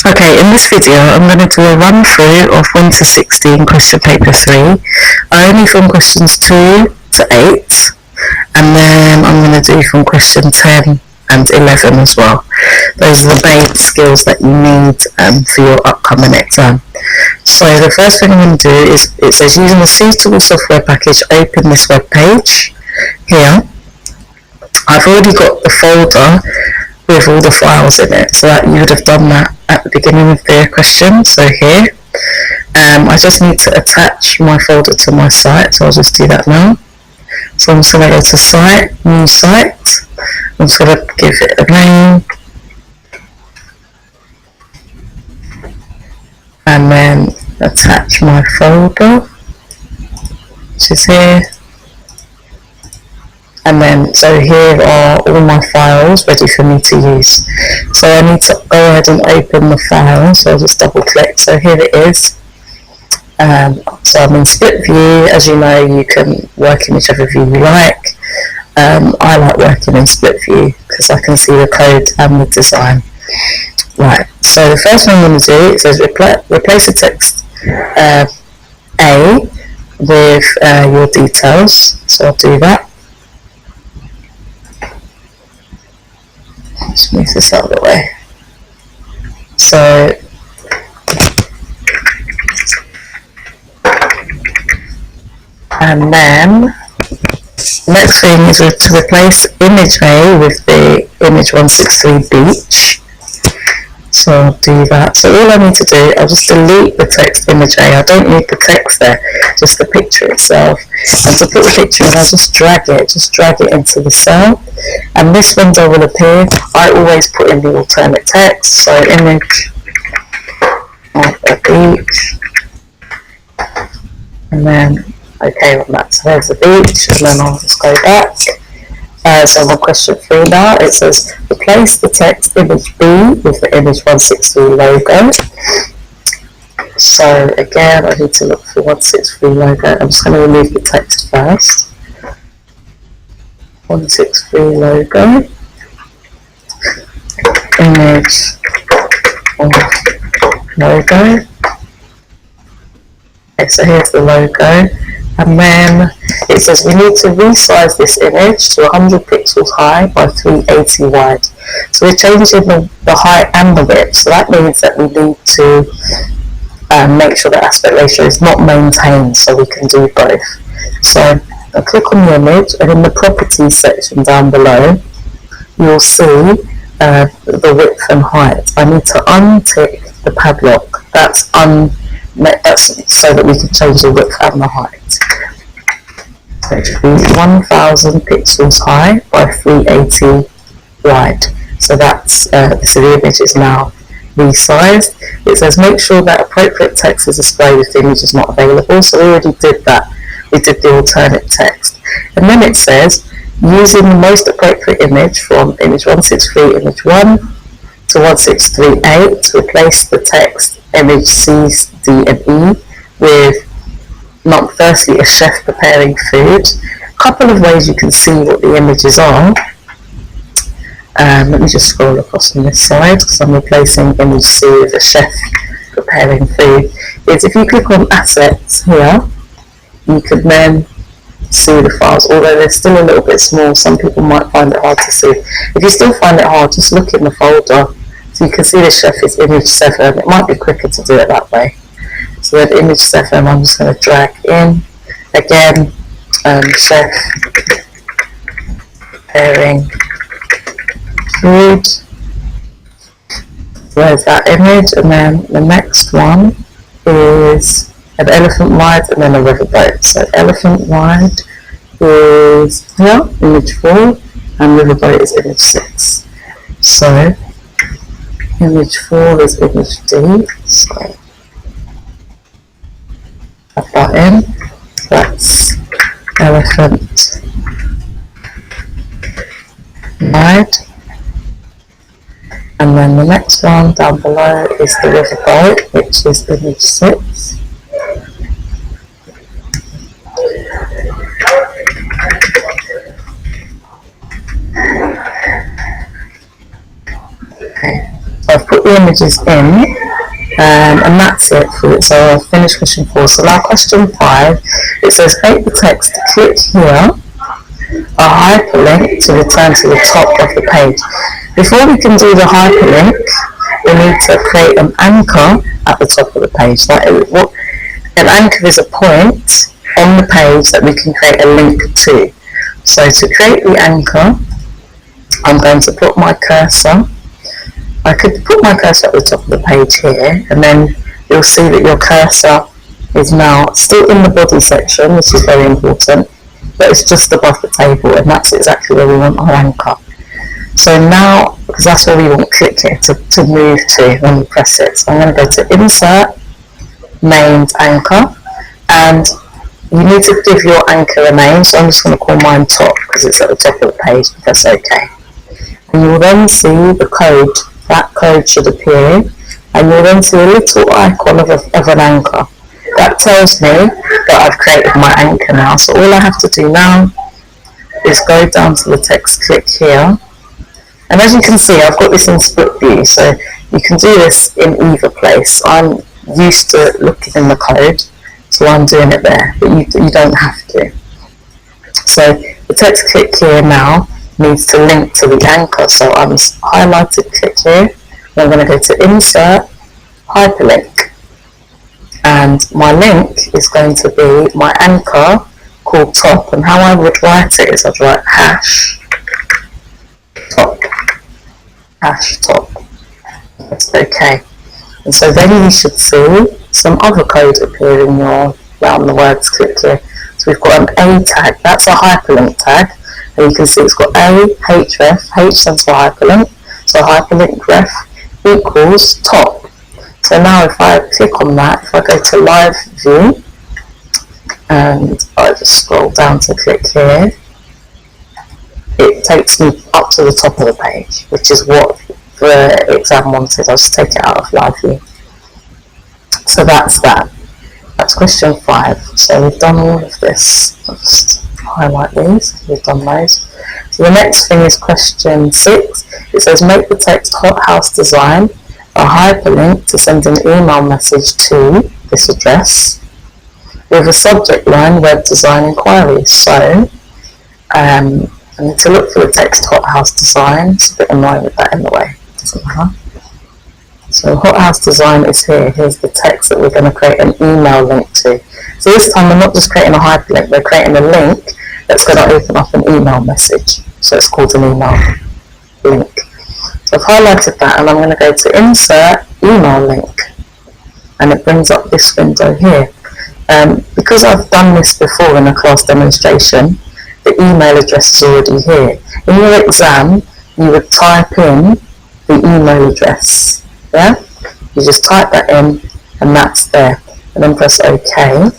Okay, in this video I'm going to do a run through of Winter 16 question paper 3, only from questions 2 to 8, and then I'm going to do from question 10 and 11 as well. Those are the main skills that you need for your upcoming exam. So the first thing I'm going to do is, it says using a suitable software package, open this web page here. I've already got the folder with all the files in it, so that you would have done that at the beginning of the question. So here, I just need to attach my folder to my site, so I'll just do that now. So I'm just going to go to site, new site, I'm just going to give it a name, and then attach my folder, which is here. And then, so here are all my files ready for me to use. So I need to go ahead and open the file, so I'll just double click. So here it is. So I'm in split view. As you know, you can work in whichever view you like. I like working in split view because I can see the code and the design. Right, so the first thing I'm going to do, it says replace the text A with your details. So I'll do that. Just move this out of the way. So and then next thing is to replace image A with the image 163 beach. So I'll do that. So all I need to do, I'll just delete the text image A. I don't need the text there, just the picture itself. And to put the picture in, I'll just drag it into the cell. And this window will appear. I always put in the alternate text. So image of a beach. And then, okay, on that. So there's the beach. And then I'll just go back. So on question 3 now, it says replace the text image B with the image 163 logo. So again, I need to look for 163 logo. I'm just going to remove the text first. 163 logo. Image of logo. Okay, so here's the logo. And then it says we need to resize this image to 100 pixels high by 380 wide. So we're changing the height and the width. So that means that we need to make sure the aspect ratio is not maintained, so we can do both. So I'll click on the image, and in the properties section down below, you'll see the width and height. I need to untick the padlock. That's so that we can change the width and the height. So it should be 1000 pixels high by 380 wide. So that's so the image is now resized. It says make sure that appropriate text is displayed if the image is not available. So we already did that. We did the alternate text. And then it says using the most appropriate image from image 163 image 1 to 1638 to replace the text image C, D and E with firstly a chef preparing food. A couple of ways you can see what the images are. Let me just scroll across on this side because I'm replacing image C with a chef preparing food. If you click on assets here, you can then see the files, although they're still a little bit small. Some people might find it hard to see. If you still find it hard, just look in the folder. So you can see the chef is image 7. It might be quicker to do it that way. So with image 7, I'm just going to drag in. Again, chef preparing food. There's that image, and then the next one is an elephant ride and then a riverboat. So elephant ride is here, image 4, and riverboat is image 6. So image 4 is image D. So add that in. That's elephant ride. And then the next one down below is the riverboat, which is image 6. Okay, so I've put the images in, and that's it. So I'll finish question 4. So now question 5, it says make the text click here, a hyperlink to return to the top of the page. Before we can do the hyperlink, we need to create an anchor at the top of the page. An anchor is a point on the page that we can create a link to. So to create the anchor, I'm going to put my cursor. I could put my cursor at the top of the page here, and then you'll see that your cursor is now still in the body section, which is very important, but it's just above the table, and that's exactly where we want our anchor. So now, because that's where we want click here to move to when we press it. So I'm going to go to Insert, Named Anchor, and you need to give your anchor a name. So I'm just going to call mine Top because it's at the top of the page. Press OK. And you'll then see the code. That code should appear, and you'll then see a little icon of an anchor. That tells me that I've created my anchor now. So all I have to do now is go down to the text click here. And as you can see, I've got this in split view, so you can do this in either place. I'm used to looking in the code, so I'm doing it there, but you don't have to. So the text click here now needs to link to the anchor, so I'm highlighted click here, and I'm going to go to Insert, Hyperlink, and my link is going to be my anchor called Top, and how I would write it is I'd write #top. #top. That's OK. And so then you should see some other code appearing around the words click here. So we've got an A tag, that's a hyperlink tag, and you can see it's got A, href, H stands for hyperlink, so hyperlink ref equals top. So now if I click on that, if I go to live view, and I just scroll down to click here, it takes me up to the top of the page, which is what the exam wanted. I'll just take it out of live view. So that's that. That's question 5. So we've done all of this. I'll just highlight these. We've done those. So the next thing is question 6. It says make the text hothouse design a hyperlink to send an email message to this address with a subject line web design inquiries. So I need to look for the text hothouse design. It's a bit annoying with that in the way. Doesn't matter. So hothouse design is here. Here's the text that we're going to create an email link to. So this time we're not just creating a hyperlink, we're creating a link that's going to open up an email message. So it's called an email link. So I've highlighted that, and I'm going to go to Insert, Email Link, and it brings up this window here. Because I've done this before in a class demonstration, the email address is already here. In your exam, you would type in the email address. Yeah? You just type that in, and that's there. And then press OK.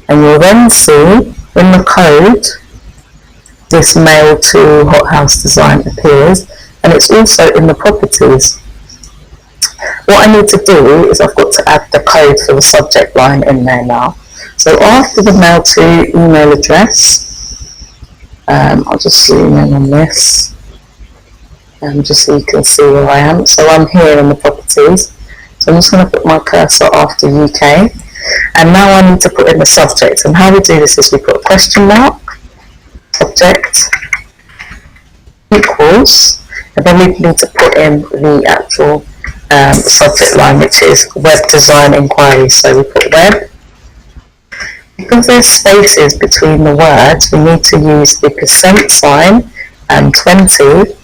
And you'll then see in the code, this mail to hothouse design appears, and it's also in the properties. What I need to do is I've got to add the code for the subject line in there now. So after the mail to email address, I'll just zoom in on this, just so you can see where I am. So I'm here in the properties. So I'm just going to put my cursor after UK. And now I need to put in the subject. And how we do this is we put a question mark, subject, equals, and then we need to put in the actual subject line, which is web design inquiry. So we put web. Because there's spaces between the words, we need to use the % and 20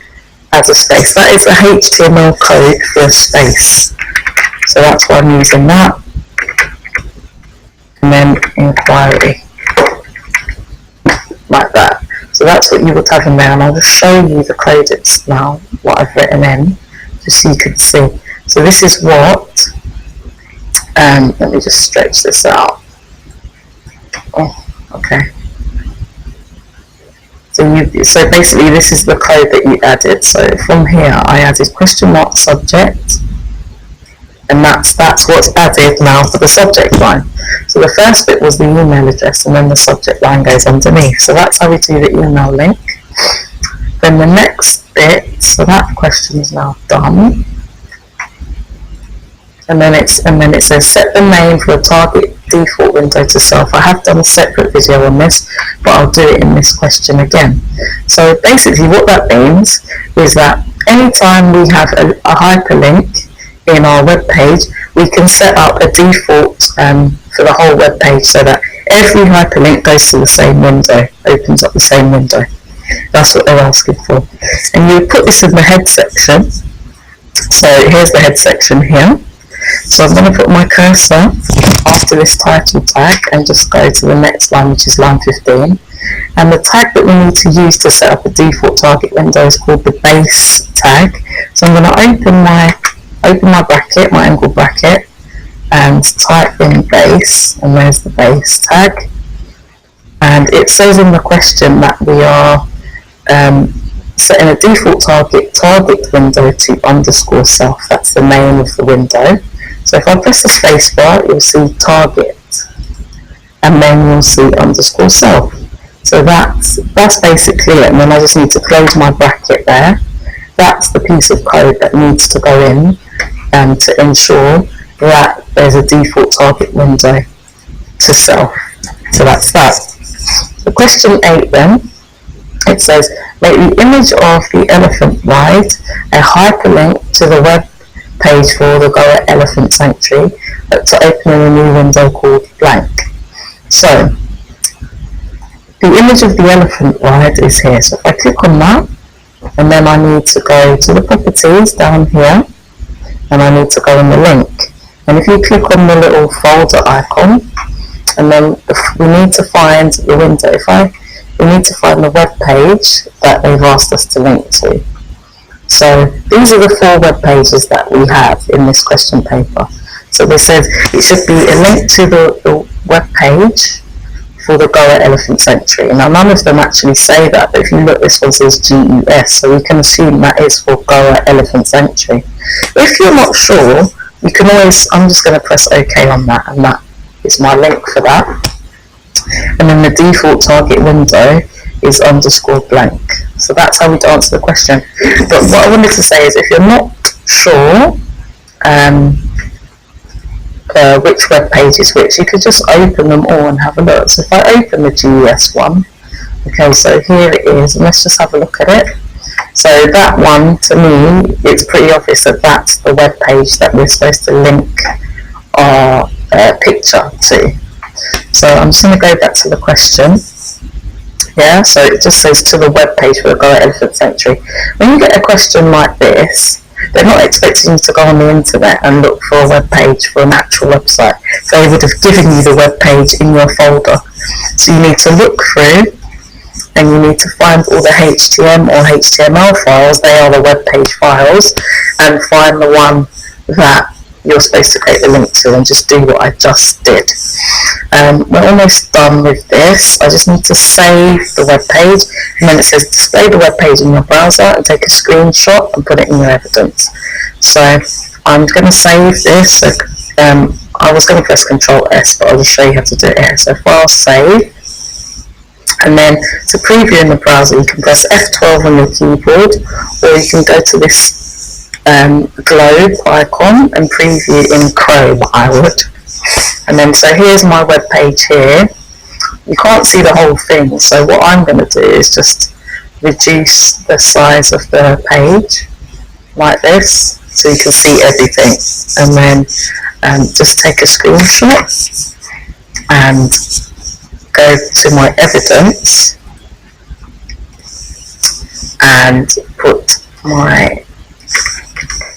as a space. That is a HTML code for a space. So that's why I'm using that. And then inquiry. Like that. So that's what you would have in there, and I'll just show you the code it's now, what I've written in, just so you can see. So this is what, let me just stretch this out. Oh, okay. So basically this is the code that you added. So from here I added question mark subject, and that's what's added now for the subject line. So the first bit was the email address, and then the subject line goes underneath. So that's how we do the email link. Then the next bit, so that question is now done. and then it says set the name for a target default window to self. I have done a separate video on this, but I'll do it in this question again. So basically what that means is that anytime we have a hyperlink in our web page, we can set up a default for the whole web page so that every hyperlink goes to the same window, opens up the same window. That's what they're asking for. And you put this in the head section. So here's the head section here. So I'm going to put my cursor after this title tag and just go to the next line, which is line 15. And the tag that we need to use to set up a default target window is called the base tag. So I'm going to open my bracket, my angle bracket, and type in base, and there's the base tag. And it says in the question that we are setting a default target window to underscore self. That's the name of the window. So if I press the space bar, you'll see target, and then you'll see underscore self. So that's basically it. And then I just need to close my bracket there. That's the piece of code that needs to go in to ensure that there's a default target window to self. So that's that. So question 8 then, it says, make the image of the elephant ride a hyperlink to the web page for the Goa Elephant Sanctuary to open in a new window called blank. So the image of the elephant ride is here. So if I click on that, and then I need to go to the properties down here, and I need to go on the link. And if you click on the little folder icon, and then we need to find the window. We need to find the web page that they've asked us to link to. So these are the 4 web pages that we have in this question paper. So they said it should be a link to the web page for the Goa Elephant Sanctuary. Now none of them actually say that, but if you look, this one says GES, so we can assume that is for Goa Elephant Sanctuary. If you're not sure, you can always, I'm just going to press OK on that, and that is my link for that. And then the default target window is underscore blank. So that's how we'd answer the question. But what I wanted to say is, if you're not sure which web page is which, you could just open them all and have a look. So if I open the GES one, okay, so here it is, and let's just have a look at it. So that one, to me, it's pretty obvious that that's the web page that we're supposed to link our picture to. So I'm just going to go back to the question. Yeah, so it just says to the web page for the Goa Elephant Sanctuary. When you get a question like this, they're not expecting you to go on the internet and look for a web page for an actual website. They would have given you the web page in your folder. So you need to look through, and you need to find all the HTML or HTML files, they are the web page files, and find the one that you're supposed to create the link to, and just do what I just did. We're almost done with this. I just need to save the web page, and then it says display the web page in your browser and take a screenshot and put it in your evidence. So I'm going to save this. So, I was going to press Ctrl S, but I'll just show you how to do it here. So file save, and then to preview in the browser you can press F12 on your keyboard, or you can go to this globe icon and preview in Chrome, I would. And then, so here's my web page here. You can't see the whole thing, so what I'm going to do is just reduce the size of the page like this, so you can see everything. And then just take a screenshot and go to my evidence and put my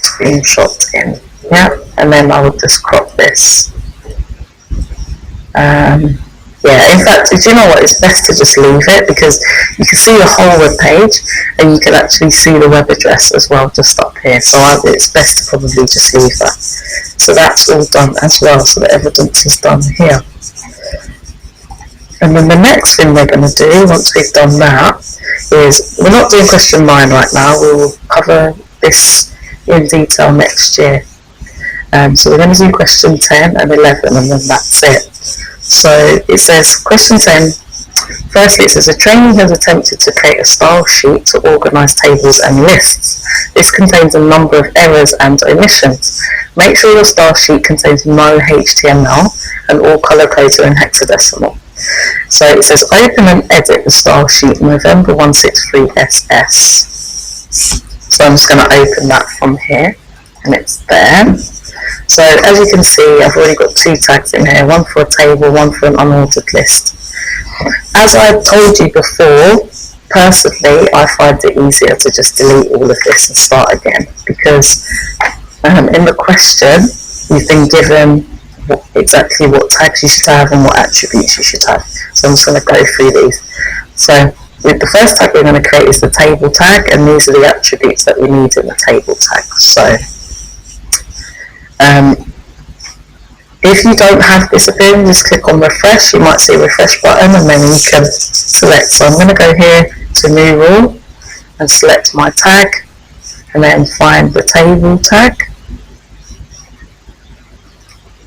screenshot in. Yeah, and then I would just crop this. Yeah, in fact, do you know what, it's best to just leave it, because you can see the whole web page and you can actually see the web address as well just up here, so it's best to probably just leave that. So that's all done as well, so the evidence is done here. And then the next thing we're going to do, once we've done that, is, we're not doing question 9 right now, we will cover this in detail next year. So we're going to do question 10 and 11, and then that's it. So it says, question 10, Firstly, it says a trainee has attempted to create a style sheet to organise tables and lists. This contains a number of errors and omissions. Make sure your style sheet contains no HTML and all colour codes are in hexadecimal. So it says open and edit the style sheet November 163 SS. So I'm just going to open that from here, and it's there. So as you can see, I've already got two tags in here, one for a table, one for an unordered list. As I told you before, personally, I find it easier to just delete all of this and start again, because in the question, you've been given exactly what tags you should have and what attributes you should have. So I'm just going to go through these. So with the first tag we're going to create is the table tag, and these are the attributes that we need in the table tag. So if you don't have this appearing, just click on refresh. You might see a refresh button, and then you can select. So I'm going to go here to new rule and select my tag, and then find the table tag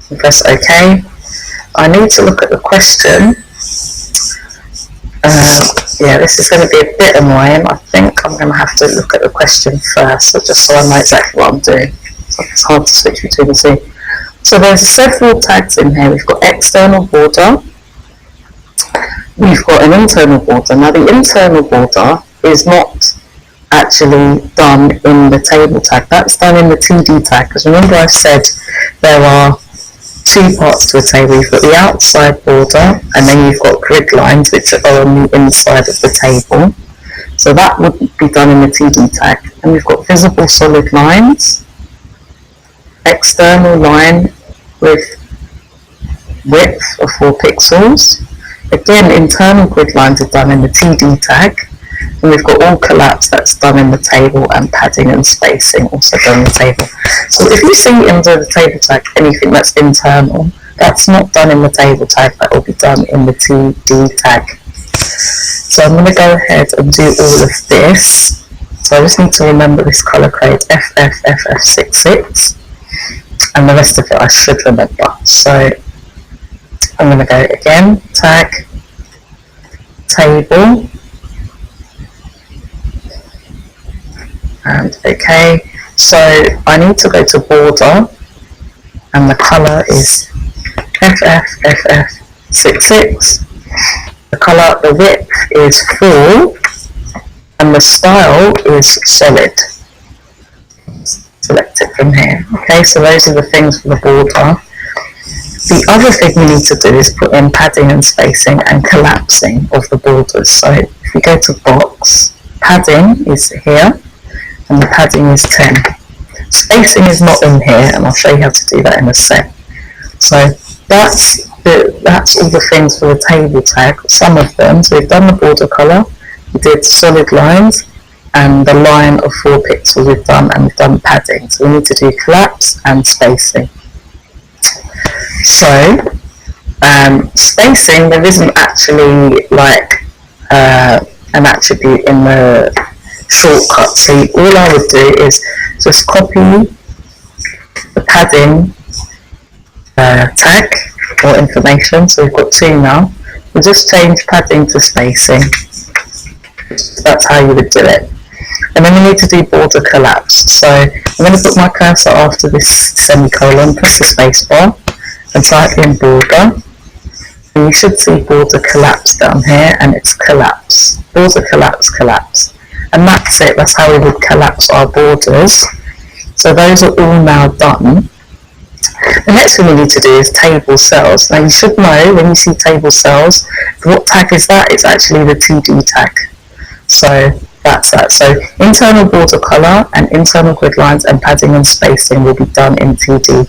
and press OK. I need to look at the question. Yeah, this is going to be a bit annoying. I think I'm going to have to look at the question first, just so I know exactly what I'm doing. So it's hard to switch between the two. So there's several tags in here. We've got external border. We've got an internal border. Now the internal border is not actually done in the table tag. That's done in the TD tag. Because remember I said there are two parts to a table. You've got the outside border, and then you've got grid lines which are on the inside of the table. So that would be done in the TD tag. And we've got visible solid lines, external line with width of 4 pixels. Again, internal grid lines are done in the TD tag. And we've got all collapse, that's done in the table, and padding and spacing also done in the table. So if you see under the table tag anything that's internal, that's not done in the table tag, that will be done in the TD tag. So I'm going to go ahead and do all of this. So I just need to remember this colour code FFFF66, and the rest of it I should remember. So I'm going to go again, tag, table, and OK. So I need to go to border, and the colour is FFFF66. The colour, the width is 4, and the style is solid. Select it from here. Okay, so those are the things for the border. The other thing we need to do is put in padding and spacing and collapsing of the borders. So if we go to box, padding is here, and the padding is 10. Spacing is not in here, and I'll show you how to do that in a sec. So that's all the things for the table tag, some of them. So we've done the border colour, we did solid lines, and the line of 4 pixels we've done, and we've done padding. So we need to do collapse and spacing. So spacing, there isn't actually like an attribute in the shortcut. So all I would do is just copy the padding tag or information. So we've got 2 now. We'll just change padding to spacing. That's how you would do it. And then we need to do border collapse. So I'm going to put my cursor after this semicolon, press the space bar, and type in border. And you should see border collapse down here, and it's collapse. Border collapse, collapse. And that's it. That's how we would collapse our borders. So those are all now done. The next thing we need to do is table cells. Now you should know when you see table cells, what tag is that? It's actually the TD tag. So that's that. So internal border colour and internal grid lines and padding and spacing will be done in TD.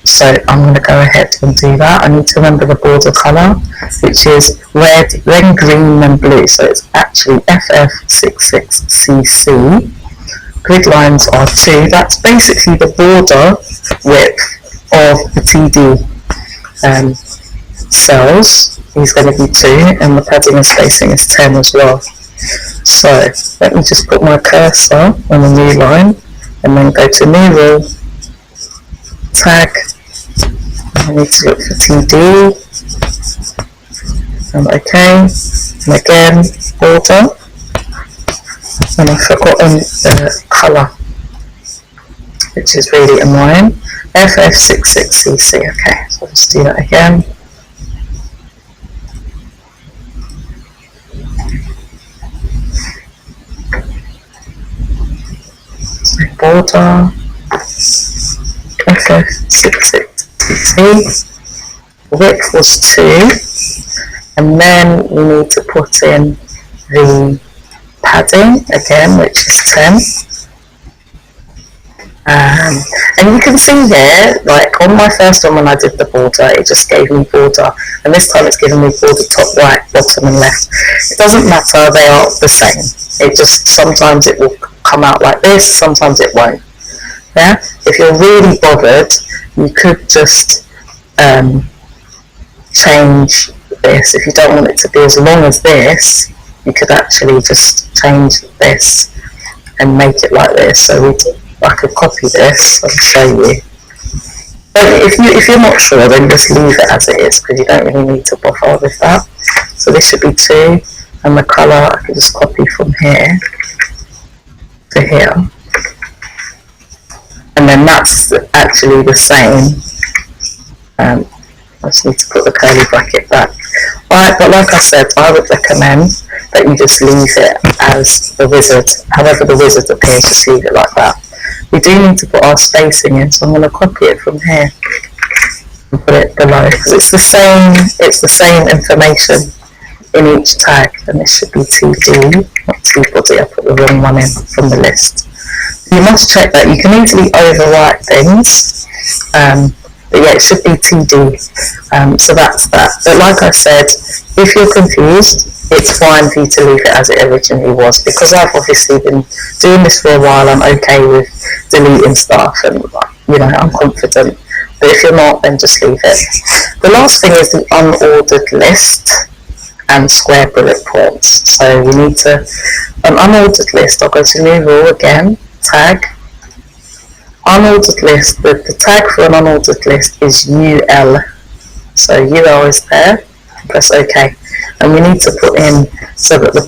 So I'm going to go ahead and do that. I need to remember the border colour, which is red, then green, then blue. So it's actually FF66CC. Grid lines are 2. That's basically the border width of the TD cells. Is going to be 2, and the padding and spacing is 10 as well. So let me just put my cursor on the new line, and then go to new rule, tag. I need to look for TD, and OK, and again border, and I've forgotten the colour, which is really annoying. FF66CC, okay, so I'll just do that again. So border, FF66CC, width was 2, and then we need to put in the padding again, which is 10. And you can see here, like on my first one when I did the border, it just gave me border, and this time it's giving me border top right, bottom and left. It doesn't matter, they are the same. It just, sometimes it will come out like this, sometimes it won't. Yeah, if you're really bothered, you could just change this. If you don't want it to be as long as this, you could actually just change this and make it like this. So I could copy this and show you. But if you're not sure, then just leave it as it is, because you don't really need to bother with that. So this should be 2, and the colour I can just copy from here to here. And then that's actually the same. I just need to put the curly bracket back. Alright, but like I said, I would recommend that you just leave it as the wizard. However the wizard appears, just leave it like that. We do need to put our spacing in, so I'm going to copy it from here and put it below, because it's the same information in each tag, and this should be TD, not T-body. I put the wrong one in from the list. You must check that. You can easily overwrite things, but yeah, it should be TD. So that's that. But like I said, if you're confused, it's fine for you to leave it as it originally was, because I've obviously been doing this for a while. I'm okay with deleting stuff, and you know, I'm confident. But if you're not, then just leave it. The last thing is the unordered list and square bullet points. So we need to, an unordered list, I'll go to new rule again, tag, unordered list. The tag for an unordered list is UL. So UL is there, press OK. And we need to put in, so that the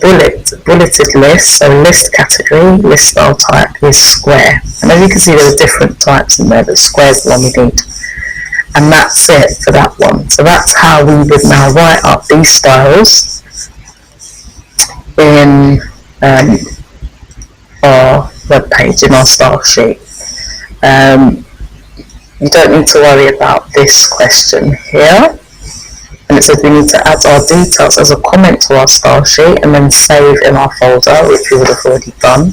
bulleted list, so list category, list style type is square. And as you can see, there are different types in there, but square is the one we need. And that's it for that one. So that's how we would now write up these styles in our web page, in our style sheet. You don't need to worry about this question here. And it says we need to add our details as a comment to our style sheet and then save in our folder, which we would have already done.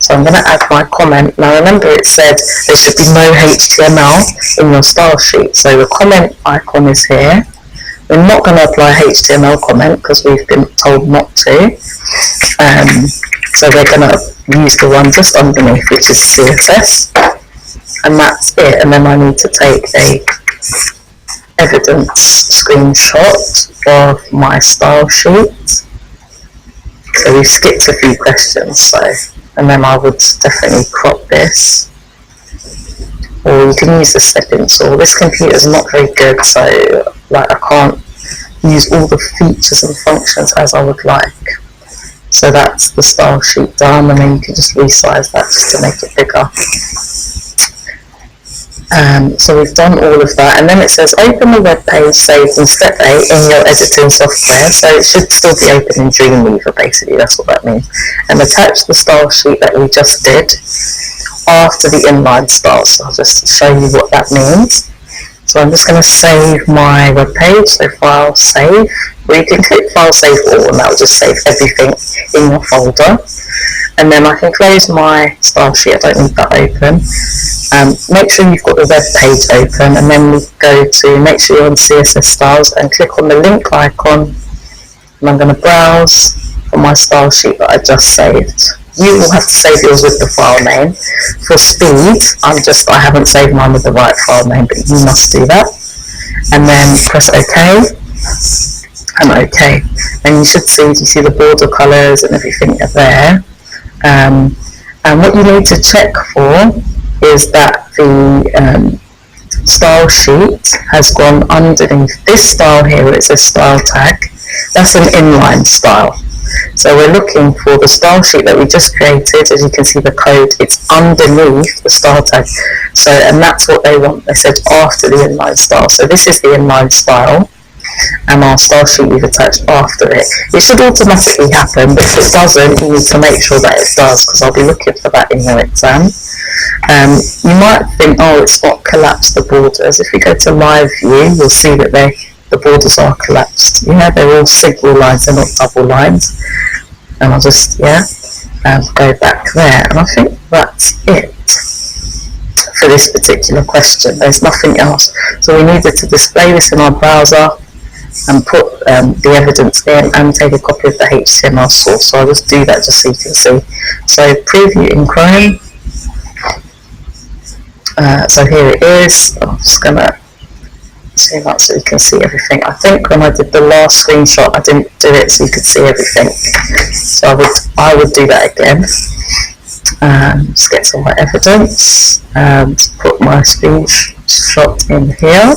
So I'm going to add my comment. Now remember, it said there should be no HTML in your style sheet. So the comment icon is here. We're not going to apply HTML comment because we've been told not to. So we're going to use the one just underneath, which is CSS. And that's it. And then I need to take a evidence screenshot of my style sheet. So we've skipped a few questions, and then I would definitely crop this, or you can use the stepping tool. This computer is not very good, so like I can't use all the features and functions as I would like. So that's the style sheet done, and then you can just resize that just to make it bigger. So we've done all of that, and then it says open the web page saved in step 8 in your editing software. So it should still be open in Dreamweaver, basically, that's what that means. And attach the style sheet that we just did after the inline style. So I'll just show you what that means. So I'm just going to save my web page, so file save, or you can click file save all, and that will just save everything in your folder. And then I can close my style sheet, I don't need that open. Make sure you've got the web page open, and then we go to, make sure you're on CSS styles and click on the link icon, and I'm going to browse for my style sheet that I just saved. You will have to save yours with the file name. For speed, I haven't saved mine with the right file name, but you must do that. And then press OK, and OK. And you should see, you see the border colours and everything are there. And what you need to check for is that the style sheet has gone underneath this style here where it says style tag. That's an inline style. So we're looking for the style sheet that we just created. As you can see, the code, it's underneath the style tag. So, and that's what they want. They said after the inline style. So this is the inline style, and our style sheet we've attached after it. It should automatically happen, but if it doesn't, you need to make sure that it does, because I'll be looking for that in your exam. You might think, oh, it's not collapsed the borders. If we go to live view, you'll see that the borders are collapsed. Yeah, they're all single lines, they're not double lines. And I'll just, go back there. And I think that's it for this particular question. There's nothing else. So we needed to display this in our browser and put the evidence in and take a copy of the HTML source. So I'll just do that just so you can see. So preview in Chrome. So here it is. I'm just going to zoom out so you can see everything. I think when I did the last screenshot, I didn't do it so you could see everything. So I would do that again. Just get to my evidence and put my screenshot in here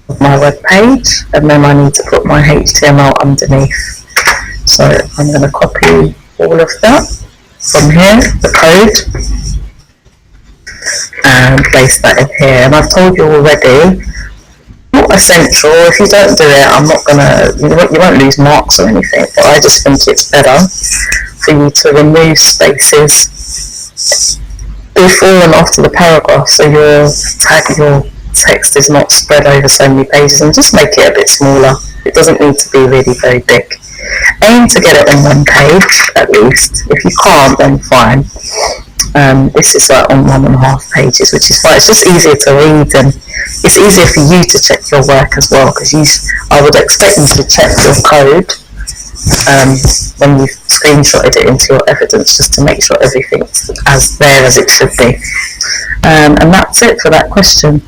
of my web page, and then I need to put my HTML underneath. So I'm going to copy all of that from here, the code, and place that in here. And I've told you already, not essential. If you don't do it, I'm not gonna, you won't lose marks or anything, but I just think it's better for you to remove spaces before and after the paragraph, so your text is not spread over so many pages, and just make it a bit smaller. It doesn't need to be really very big. Aim to get it on one page at least. If you can't, then fine. This is like on 1.5 pages, which is fine. It's just easier to read, and it's easier for you to check your work as well, because I would expect you to check your code when you've screenshotted it into your evidence, just to make sure everything's as there as it should be. And that's it for that question.